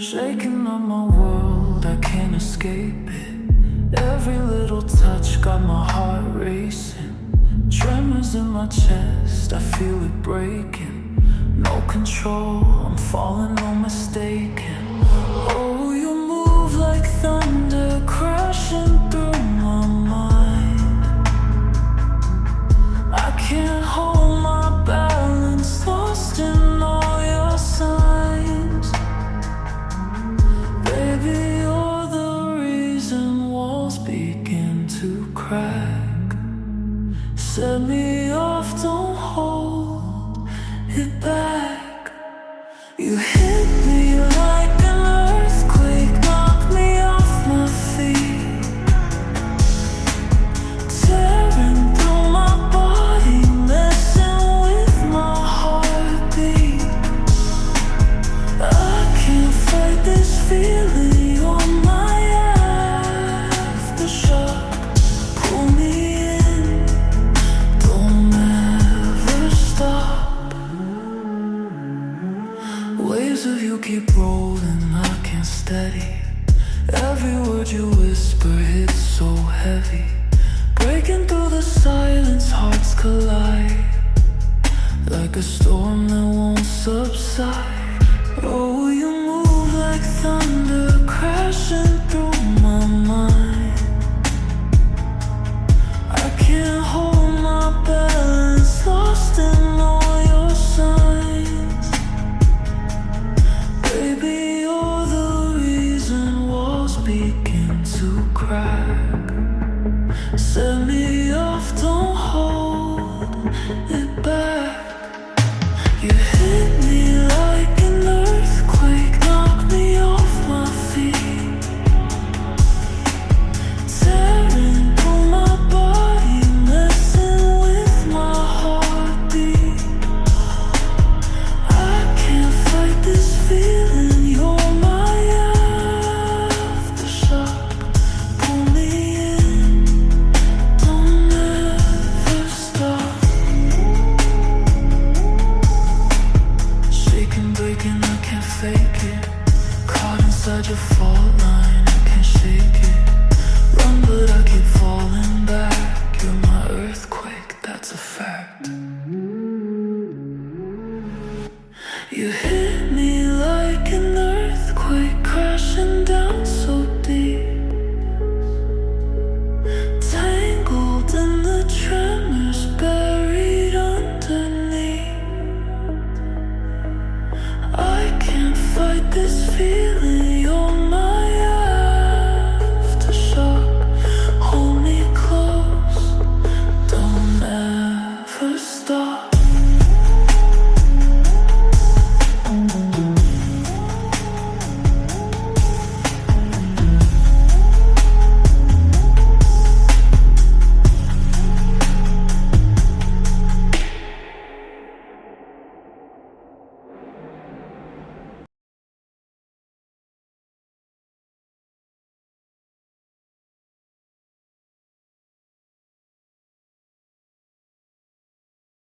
Shaking up my world, I can't escape it. Every little touch got my heart racing. Tremors in my chest, I feel it breaking. No control, I'm falling, no mistaken. Oh, you move like thunder, crashing through my mind. I can't hold my balance, lost in all your signs. Baby, you're the reason walls begin to crack. Set me off, don't hold it back. You hit me like an earthquake, knock me off my feet, tearing through my body, messing with my heartbeat. I can't fight this feeling, you're my aftershock. Pull me in, don't ever stop. Waves of you keep rolling, I can't steady. Every word you whisper hits so heavy. Breaking through the silence, hearts collide, like a storm that won't subside.